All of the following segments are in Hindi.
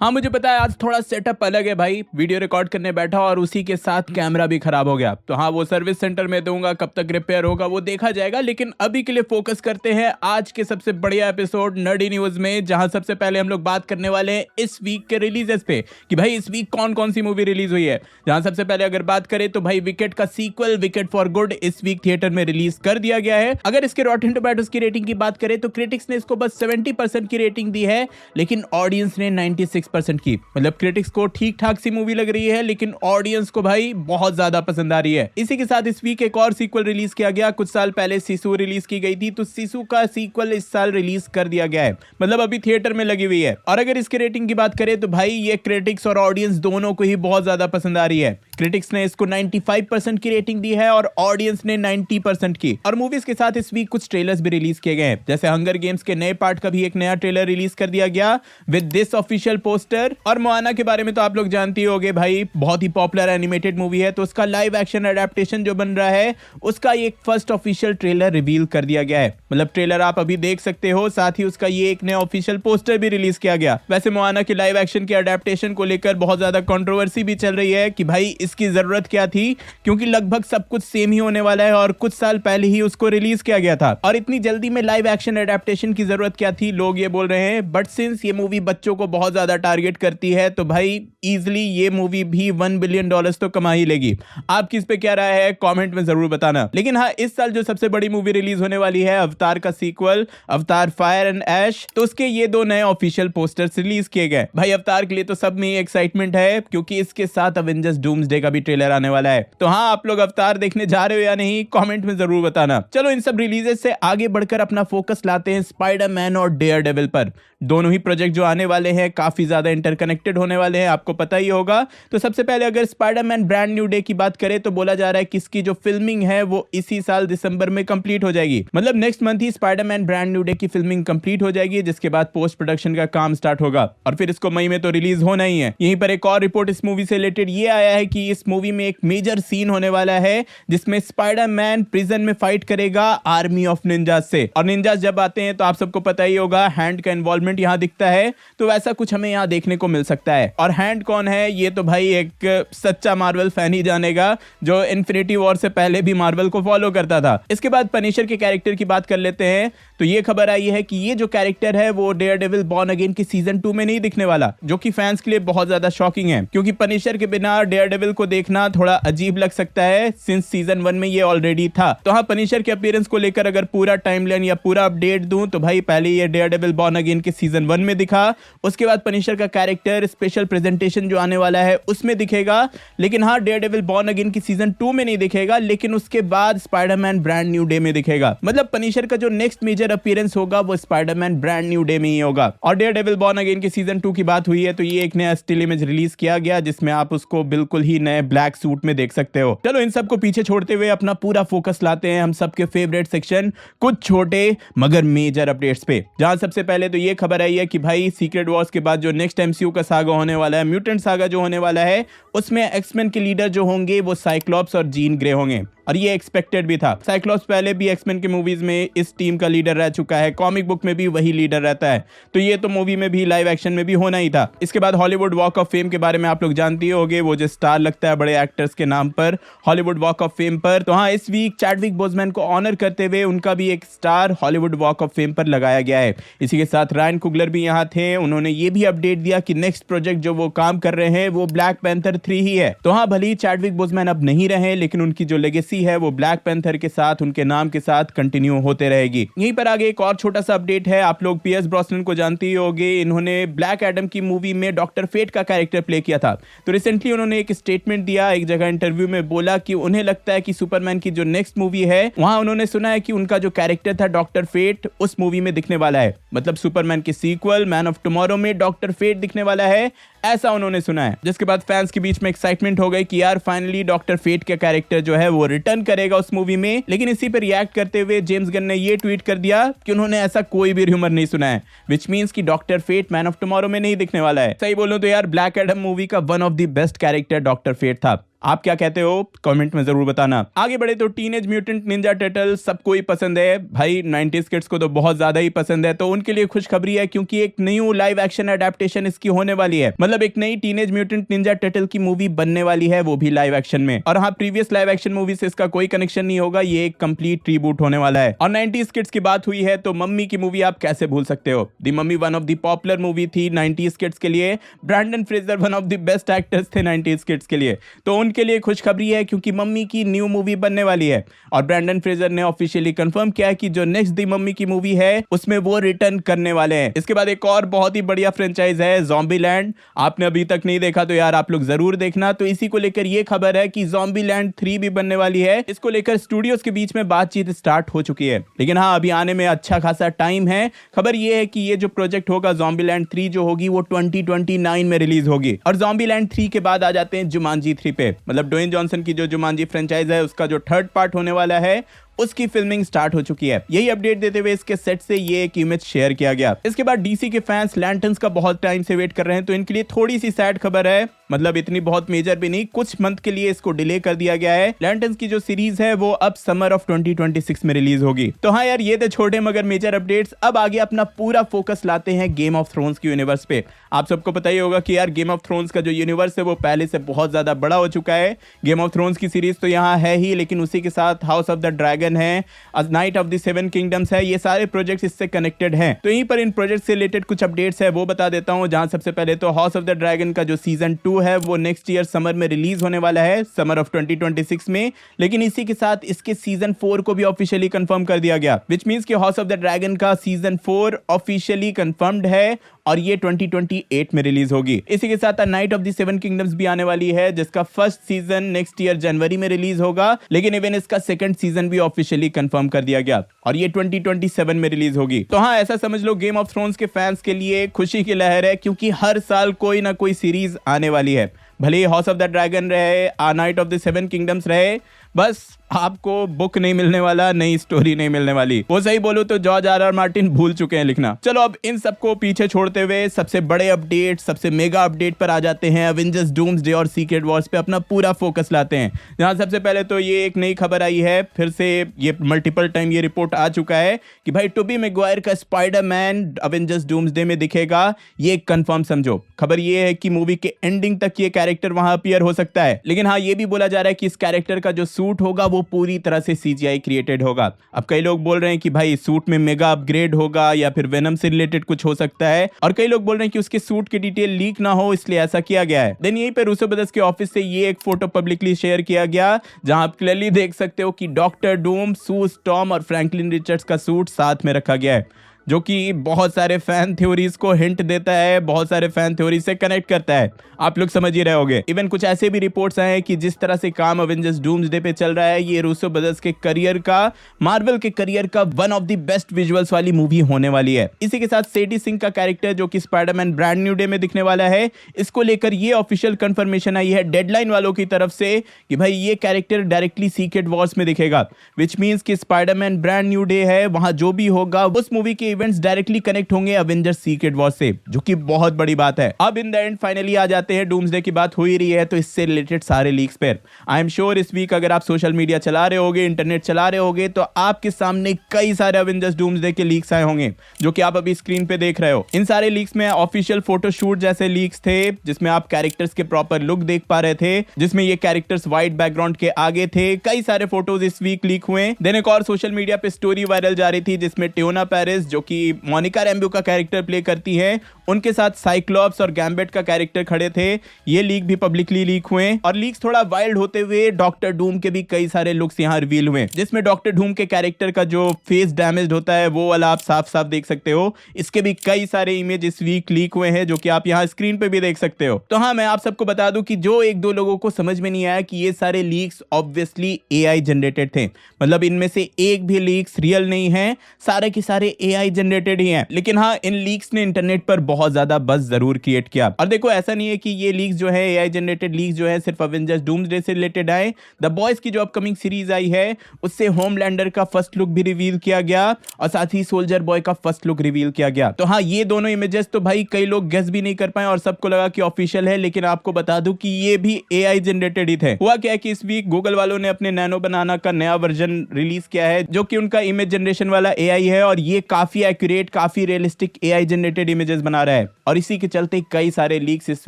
हाँ मुझे पता है आज थोड़ा सेटअप अलग है भाई, वीडियो रिकॉर्ड करने बैठा और उसी के साथ कैमरा भी खराब हो गया। तो हाँ वो सर्विस सेंटर में दूंगा, कब तक रिपेयर होगा वो देखा जाएगा। लेकिन अभी के लिए फोकस करते हैं आज के सबसे बढ़िया एपिसोड नर्डी न्यूज में, जहां सबसे पहले हम लोग बात करने वाले हैं इस वीक के रिलीजेस पे कि भाई इस वीक कौन कौन सी मूवी रिलीज हुई है। जहां सबसे पहले अगर बात करें तो भाई विकेट का सीक्वल विकेट फॉर गुड इस वीक थिएटर में रिलीज कर दिया गया है। अगर इसके रॉटेन टोमेटोज की रेटिंग की बात करें तो क्रिटिक्स ने इसको बस 70% की रेटिंग दी है, लेकिन ऑडियंस ने 96% की। मतलब क्रिटिक्स को ठीक ठाक सी मूवी लग रही है, लेकिन ऑडियंस को भाई बहुत ज्यादा पसंद आ रही है। इसी के साथ इस वीक एक और सीक्वल रिलीज किया गया। कुछ साल पहले सिसु रिलीज की गई थी, तो सिसु का सीक्वल इस साल रिलीज कर दिया गया है, मतलब अभी थिएटर में लगी हुई है। और अगर इसके रेटिंग की बात करें तो भाई ये क्रिटिक्स और ऑडियंस दोनों को ही बहुत ज्यादा पसंद आ रही है। क्रिटिक्स ने इसको 95% की रेटिंग दी है और ऑडियंस ने 90% की। और मूवीज के साथ इस वीक कुछ ट्रेलर्स भी रिलीज किए गए हैं, जैसे हंगर गेम्स के नए पार्ट का भी एक नया ट्रेलर रिलीज कर दिया गया विद दिस ऑफिशियल पोस्टर। और मोआना के बारे में तो आप लोग जानते ही होंगे भाई, बहुत ही पॉपुलर एनिमेटेड मूवी है, तो उसका लाइव एक्शन एडेप्टेशन जो बन रहा है उसका एक फर्स्ट ऑफिशियल ट्रेलर रिवील कर दिया गया है। मतलब ट्रेलर आप अभी देख सकते हो, साथ ही उसका ये एक नया ऑफिशियल पोस्टर भी रिलीज किया गया। वैसे मोआना के लाइव एक्शन के एडेप्टेशन को लेकर बहुत ज्यादा कंट्रोवर्सी भी चल रही है कि भाई इसकी जरूरत क्या थी, क्योंकि लगभग सब कुछ सेम ही होने वाला है और कुछ साल पहले ही उसको रिलीज किया गया था। और इतनी जल्दी में लाइव एक्शन एडेप्टेशन की जरूरत क्या थी, लोग ये बोल रहे हैं। बट सिंस ये मूवी बच्चों को बहुत ज्यादा टारगेट करती है तो भाई इजीली ये मूवी भी $1 बिलियन तो कमा ही लेगी। आपकी इस पे क्या राय है कमेंट में जरूर बताना। लेकिन हाँ, इस साल जो सबसे बड़ी मूवी रिलीज होने वाली है अवतार का सीक्वल अवतार फायर एंड ऐश, तो उसके ये दो नए ऑफिशियल पोस्टर्स रिलीज किए गए। भाई अवतार के लिए तो सब में एक्साइटमेंट है, क्योंकि इसके साथ अवेंजर्स डूम्सडे का भी ट्रेलर आने वाला है। तो हाँ, आप लोग अवतार देखने जा रहे हो या नहीं कमेंट में जरूर बताना। चलो इन सब रिलीजेस से आगे बढ़कर अपना फोकस लाते हैं स्पाइडरमैन और डेयरडेविल पर। दोनों ही प्रोजेक्ट जो आने वाले हैं काफी ज्यादा इंटरकनेक्टेड होने वाले हैं, आपको पता ही होगा। तो सबसे पहले अगर स्पाइडरमैन ब्रांड न्यू डे की बात करें तो बोला जा रहा है कि इसकी जो फिल्मिंग है वो इसी साल दिसंबर में कंप्लीट हो जाएगी। मतलब नेक्स्ट मंथ ही स्पाइडरमैन ब्रांड न्यू डे की फिल्मिंग कंप्लीट हो जाएगी, जिसके बाद पोस्ट प्रोडक्शन का काम स्टार्ट होगा और फिर इसको मई में तो रिलीज होना ही है। यहीं पर एक और रिपोर्ट इस मूवी से रिलेटेड ये आया है कि इस मूवी में एक मेजर सीन होने वाला है, जिसमें स्पाइडरमैन प्रिजन में फाइट करेगा आर्मी ऑफ निंजास से। और निंजास जब आते हैं तो आप सबको पता ही होगा हैंड का इन्वॉल्वमेंट यहाँ दिखता है, तो वैसा कुछ हमें यहाँ देखने को मिल सकता है। और हैंड कौन है ये तो भाई एक सच्चा मार्वल फैन ही जानेगा, जो इन्फिनिटी वॉर से पहले भी मार्वल को फॉलो करता था। इसके बाद पनिशर के कैरेक्टर की बात कर लेते हैं, तो ये खबर आई है कि ये जो कैरेक्टर है वो डेयरडेविल बॉर्न अगेन की सीजन 2 में नहीं दिखने वाला, जो कि फैंस के लिए बहुत ज्यादा शॉकिंग है, क्योंकि पनिशर के बिना डेयरडेविल को देखना थोड़ा अजीब लग सकता है, सिंस सीजन 1 में ये ऑलरेडी था। तो हाँ, पनिशर के अपीयरेंस को लेकर अगर पूरा टाइमलाइन या पूरा अपडेट दूं तो भाई पहले ये डेयरडेविल बॉर्न अगेन के सीजन 1 में दिखा, उसके बाद पनिशर का कैरेक्टर स्पेशल प्रेजेंटेशन जो आने वाला है उसमें दिखेगा। लेकिन हाँ, डेयरडेविल बॉर्न अगेन की सीजन 2 में नहीं दिखेगा, लेकिन उसके बाद स्पाइडरमैन ब्रांड न्यू डे में दिखेगा। मतलब पनिशर का जो नेक्स्ट मेजर अपीयरेंस होगा वो स्पाइडरमैन ब्रांड न्यू डे में ही होगा। और डेयरडेविल बॉर्न अगेन की सीजन 2 की बात हुई है तो ये एक नया स्टिल इमेज रिलीज किया गया, जिसमें आप उसको बिल्कुल ही नए ब्लैक सूट में देख सकते हो। चलो इन सबको पीछे छोड़ते हुए अपना पूरा फोकस लाते हैं हम सबके फेवरेट सेक्शन कुछ छोटे मगर मेजर अपडेट्स पे। जहां सबसे पहले तो ये खबर आई है कि भाई सीक्रेट वॉर्स के बाद जो नेक्स्ट एमसीयू का सागा होने वाला है, म्यूटेंट सागा जो होने वाला है, उसमें एक्समैन के लीडर जो होंगे वो साइक्लॉप्स और जीन ग्रे होंगे। और ये एक्सपेक्टेड भी था। साइक्लॉप्स पहले भी एक्समैन के मूवीज में इस टीम का लीडर रह चुका है, कॉमिक बुक में भी वही लीडर रहता है, तो ये तो मूवी में भी लाइव एक्शन में भी होना ही था। इसके बाद हॉलीवुड वॉक ऑफ फेम के बारे में आप लोग जानते ही होंगे, वो जो स्टार लगता है बड़े एक्टर्स के नाम पर हॉलीवुड वॉक ऑफ फेम पर। तो हाँ, इस वीक चैडविक बोजमैन को ऑनर करते हुए उनका भी एक star Hollywood walk of fame पर लगाया गया है। इसी के साथ रायन कुगलर भी यहाँ थे, उन्होंने ये भी अपडेट दिया कि नेक्स्ट प्रोजेक्ट जो वो काम कर रहे हैं वो ब्लैक पैंथर 3 ही है। तो हाँ, भले ही चैडविक बोजमैन अब नहीं रहे, लेकिन उनकी जो लेगेसी है वो ब्लैक पैंथर के साथ उनके नाम के साथ कंटिन्यू होते रहेगी। यहीं पर आगे एक और छोटा सा अपडेट है, आप लोग पियर्स ब्रॉसनन को जानते ही होंगे, इन्होंने ब्लैक एडम की मूवी में डॉक्टर फेट का कैरेक्टर प्ले किया था। तो रिसेंटली उन्होंने एक स्टेटमेंट दिया, एक जगह इंटरव्यू में बोला कि उन्हें लगता है कि सुपरमैन की जो नेक्स्ट मूवी है वहां उन्होंने सुना है कि उनका जो कैरेक्टर था डॉक्टर फेट उस मूवी में दिखने वाला है। मतलब सुपरमैन की सीक्वल मैन ऑफ टुमारो में डॉक्टर फेट दिखने वाला है, ऐसा उन्होंने सुना है। जिसके बाद फैंस के बीच में एक्साइटमेंट हो गई कि यार फाइनली डॉक्टर फेट का कैरेक्टर जो है वो रिटर्न करेगा उस मूवी में। लेकिन इसी पर रिएक्ट करते हुए जेम्स गन ने ये ट्वीट कर दिया कि उन्होंने ऐसा कोई भी र्यूमर नहीं सुना है, विच मींस कि Doctor Fate Man of Tomorrow में नहीं दिखने वाला है। सही बोलूं तो यार ब्लैक एडम मूवी का one of the best character Doctor Fate था। आप क्या कहते हो कमेंट में जरूर बताना। आगे बढ़े तो टीनेज म्यूटेंट निंजा टर्टल सबको ही पसंद है भाई, 90s किड्स को तो बहुत ज्यादा ही पसंद है, तो उनके लिए खुशखबरी है क्योंकि एक न्यू लाइव एक्शन एडेप्टेशन इसकी होने वाली है। मतलब एक नई टीनेज म्यूटेंट निंजा टर्टल की मूवी बनने वाली है, वो भी लाइव एक्शन में। और हाँ, प्रीवियस लाइव एक्शन मूवी से इसका कोई कनेक्शन नहीं होगा, ये एक कंप्लीट रीबूट होने वाला है। और 90s किड्स की बात हुई है तो मम्मी की मूवी आप कैसे भूल सकते हो। The mummy one of the popular movie थी 90s किड्स के लिए। Brendan Fraser one of the best actors थे 90s किड्स के लिए, तो उनके लिए खुशखबरी है क्योंकि मम्मी की न्यू मूवी बनने वाली है। और ब्रैंडन फ्रेजर ने ऑफिशियली कंफर्म किया है कि जो नेक्स्ट दी मम्मी की मूवी है उसमें वो रिटर्न करने वाले हैं। इसके बाद एक और बहुत ही बढ़िया फ्रेंचाइज है ज़ॉम्बीलैंड, आपने अभी तक नहीं देखा तो यार आप लोग जरूर देखना। तो इसी को लेकर ये खबर है कि ज़ॉम्बीलैंड 3 भी बनने वाली है। इसको लेकर स्टूडियोज के बीच में बातचीत स्टार्ट हो चुकी है, लेकिन हाँ अभी आने में अच्छा खासा टाइम है। खबर ये है कि ये जो प्रोजेक्ट होगा ज़ॉम्बीलैंड 3 जो होगी वो 2029 में रिलीज होगी। और ज़ॉम्बीलैंड 3 के बाद आ जाते हैं जुमांजी 3 पे। मतलब ड्वेन जॉनसन की जो जुमांजी फ्रेंचाइज है उसका जो थर्ड पार्ट होने वाला है उसकी फिल्मिंग स्टार्ट हो चुकी है। यही अपडेट देते हुए इसके सेट से ये एक इमेज शेयर किया गया। इसके बाद डीसी के फैंस लैंटर्न्स का बहुत टाइम से वेट कर रहे हैं, तो इनके लिए थोड़ी सी सैड खबर है। मतलब इतनी बहुत मेजर भी नहीं, कुछ मंथ के लिए इसको डिले कर दिया गया है। लैंटर्न्स की जो सीरीज है वो अब समर ऑफ 2026 में रिलीज होगी। तो हाँ यार, ये थे छोटे मगर मेजर अपडेट्स। अब आगे अपना पूरा फोकस लाते हैं गेम ऑफ थ्रोन्स की यूनिवर्स पे। आप सबको पता ही होगा कि यार गेम ऑफ थ्रोन्स का जो यूनिवर्स है वो पहले से बहुत ज्यादा बड़ा हो चुका है। गेम ऑफ थ्रोन्स की सीरीज तो यहाँ है ही, लेकिन उसी के साथ हाउस ऑफ द ड्रैगन है, night of the seven kingdoms है, ये सारे प्रोजेक्ट्स इससे कनेक्टेड हैं। तो यहीं पर इन प्रोजेक्ट से रिलेटेड कुछ अपडेट्स है वो बता देता हूं। जहां सबसे पहले तो हाउस ऑफ द ड्रैगन का जो सीजन 2 है वो नेक्स्ट ईयर समर में रिलीज होने वाला है, समर ऑफ 2026 में। लेकिन इसी के साथ इसके सीजन 4 को भी ऑफिशियली कंफर्म कर दिया गया, विच मींस कि हाउस ऑफ द ड्रैगन का सीजन 4 ऑफिशियली कंफर्म्ड है और ये 2028 में रिलीज होगी। इसी के साथ night of the seven kingdoms भी आने वाली है, जिसका फर्स्ट सीजन नेक्स्ट ईयर जनवरी में रिलीज होगा, लेकिन इवन इसका सेकंड सीजन भी ऑफिशियली कंफर्म कर दिया गया और ये 2027 में रिलीज होगी। तो हाँ, ऐसा समझ लो गेम ऑफ थ्रोन्स के फैंस के लिए खुशी की लहर है, क्योंकि हर साल कोई ना कोई सीरीज आने वाली है। भले ही हाउस ऑफ द ड्रैगन रहे, night of the seven kingdoms रहे, बस आपको बुक नहीं मिलने वाला, नई स्टोरी नहीं मिलने वाली। वो सही बोलो तो जॉर्ज आर मार्टिन भूल चुके हैं लिखना। चलो अब इन सबको पीछे छोड़ते हुए सबसे बड़े अपडेट, सबसे मेगा अपडेट पर आ जाते हैं। एवेंजर्स डूम्सडे और सीक्रेट वॉर्स पे अपना पूरा फोकस लाते हैं। जहां सबसे पहले तो ये एक नई खबर आई है, फिर से ये मल्टीपल टाइम ये रिपोर्ट आ चुका है कि भाई टोबी मैगवायर का स्पाइडरमैन एवेंजर्स डूम्सडे में दिखेगा। ये कंफर्म समझो। खबर ये है कि मूवी के एंडिंग तक ये कैरेक्टर वहां अपीयर हो सकता है, लेकिन हाँ ये भी बोला जा रहा है कि इस कैरेक्टर का जो सूट होगा वो पूरी तरह से सीजीआई क्रिएटेड होगा। अब कई लोग बोल रहे हैं कि भाई सूट में मेगा अपग्रेड होगा या फिर वेनम से रिलेटेड कुछ हो सकता है, और कई लोग बोल रहे हैं कि उसके सूट की डिटेल लीक ना हो इसलिए ऐसा किया गया है। देन यहीं पे रूसो ब्रदर्स के ऑफिस से ये एक फोटो पब्लिकली शेयर किया गया, जहां आप क्लियरली देख सकते हो कि डॉक्टर डूम, सू स्टॉर्म और फ्रैंकलिन रिचर्ड्स का सूट साथ में रखा गया है, जो कि बहुत सारे फैन थ्योरीज को हिंट देता है, बहुत सारे फैन थ्योरी से कनेक्ट करता है। आप लोग समझ ही रहे होगे। इवन कुछ ऐसे भी रिपोर्ट्स आए हैं कि जिस तरह से काम एवेंजर्स डूम्सडे पे चल रहा है, ये रूसो ब्रदर्स के करियर का, मार्वल के करियर का one of the best visuals वाली मूवी होने वाली है। इसी के साथ सेडी सिंह का कैरेक्टर जो कि स्पाइडरमैन ब्रांड न्यू डे में दिखने वाला है, इसको लेकर ये ऑफिशियल कंफर्मेशन आई है डेडलाइन वालों की तरफ से कि भाई ये कैरेक्टर डायरेक्टली सीक्रेट वॉर्स में दिखेगा, विच मींस कि स्पाइडरमैन ब्रांड न्यू डे है, वहां जो भी होगा उस मूवी के इवेंट्स डायरेक्टली कनेक्ट होंगे एवेंजर्स सीक्रेट वॉर से, जो कि बहुत बड़ी बात है। अब इन द एंड फाइनली आ जाते हैं, डूम्सडे की बात हो ही रही है तो इससे रिलेटेड सारे लीक्स पर आई एम श्योर इस वीक अगर आप सोशल मीडिया चला रहे होगे, इंटरनेट चला रहे होगे, तो आपके सामने कई सारे एवेंजर्स डूम्सडे के लीक्स आए होंगे, जो कि आप अभी स्क्रीन पे देख रहे हो। इन सारे लीक्स में ऑफिशियल फोटोशूट जैसे लीक्स थे, जिसमें आप कैरेक्टर्स के प्रॉपर लुक देख पा रहे थे, जिसमें ये कैरेक्टर्स व्हाइट बैकग्राउंड के आगे थे। कई सारे फोटोज इस वीक लीक हुए। देन एक और सोशल मीडिया पे स्टोरी वायरल जा रही थी, जिसमें टियोना पेरिस, जो कि मोनिका रैम्बो का कैरेक्टर प्ले करती है, उनके साथ साइक्लॉप्स और गैम्बेट का कैरेक्टर खड़े थे। ये लीक भी पब्लिकली लीक हुए, और लीक्स थोड़ा वाइल्ड होते हुए डॉक्टर डूम के भी कई सारे लुक्स यहां रिवील हुए, जिसमें डॉक्टर डूम के कैरेक्टर का जो फेस डैमेज्ड होता है वो वाला आप साफ साफ देख सकते हो। इसके भी कई सारे इमेज इस वीक लीक हुए हैं, जो कि आप यहां स्क्रीन पे भी देख सकते हो। तो हाँ, मैं आप सबको बता दूं कि जो एक दो लोगों को समझ में नहीं आया कि ये सारे लीक्स ऑब्वियसली एआई जनरेटेड थे। मतलब इनमें से एक भी लीक्स रियल नहीं है, सारे के सारे एआई जनरेटेड ही हैं, लेकिन हाँ इन लीक्स ने इंटरनेट पर बहुत ज्यादा बज़ जरूर क्रिएट किया। और देखो ऐसा नहीं है कि ये लीक्स जो है एआई जनरेटेड लीक्स जो है सिर्फ अवेंजर्स डूम्सडे से रिलेटेड आए। द बॉयज की जो अपकमिंग सीरीज आई है उससे होमलैंडर का फर्स्ट लुक भी रिवील किया गया और साथ ही सोल्जर बॉय का फर्स्ट लुक रिवील किया गया। तो हाँ ये दोनों इमेजेस तो भाई कई लोग गेस भी नहीं कर पाए और सबको लगा कि ऑफिशियल है, लेकिन आपको बता दूं कि ये भी एआई जनरेटेड ही थे। हुआ क्या है कि इस वीक गूगल वालों ने अपने नैनो बनाना का नया वर्जन रिलीज किया है जो कि उनका इमेज जनरेशन वाला एआई है और ये काफी एक्यूरेट काफी रियलिस्टिक एआई जनरेटेड इमेजेस बना रहा है और इसी के चलते कई सारे लीक्स इस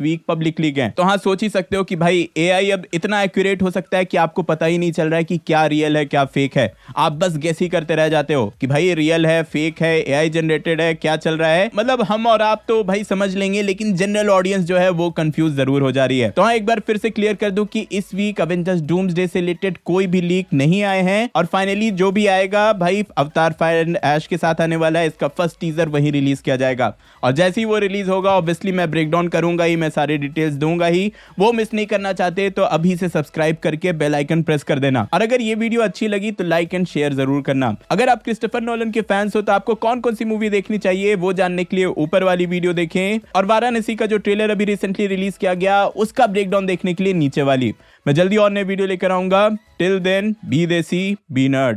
वीक पब्लिकली गए। तो हाँ सोच ही सकते हो कि भाई एआई अब इतना एक्यूरेट हो सकता है कि आपको पता ही नहीं चल रहा है कि क्या रियल है क्या फेक है, आप बस गेस ही करते रह जाते हो कि भाई रियल है फेक है एआई जनरेटेड है क्या चल रहा है। मतलब हम और आप तो भाई समझ लेंगे लेकिन जनरल ऑडियंस जो है वो कंफ्यूज जरूर हो जा रही है। तो हाँ एक बार फिर से क्लियर कर दूं कि इस वीक अवेंजर्स डूम्सडे से रिलेटेड कोई भी लीक नहीं आए हैं और फाइनली जो भी आएगा भाई अवतार फायर एंड ऐश के साथ आने वाला है, इसका फर्स्ट टीजर वही रिलीज किया जाएगा और जैसे ही वो रिलीज होगा ऑब्वियसली मैं ब्रेक डाउन करूंगा ही, मैं सारे डिटेल्स दूंगा ही। वो मिस नहीं करना चाहते तो अभी से सब्सक्राइब करके बेल आइकन प्रेस कर देना और अगर ये वीडियो अच्छी लगी तो लाइक एंड शेयर जरूर करना। अगर आप क्रिस्टोफर नोलन के फैंस हो तो आपको कौन कौन सी मूवी देखनी चाहिए वो जानने के लिए ऊपर वाली वीडियो देखें और वाराणसी का जो ट्रेलर अभी रिसेंटली रिलीज किया गया उसका ब्रेकडाउन देखने के लिए नीचे वाली। मैं जल्दी और नई वीडियो लेकर आऊंगा। टिल देन बी देसी बी नर्ड।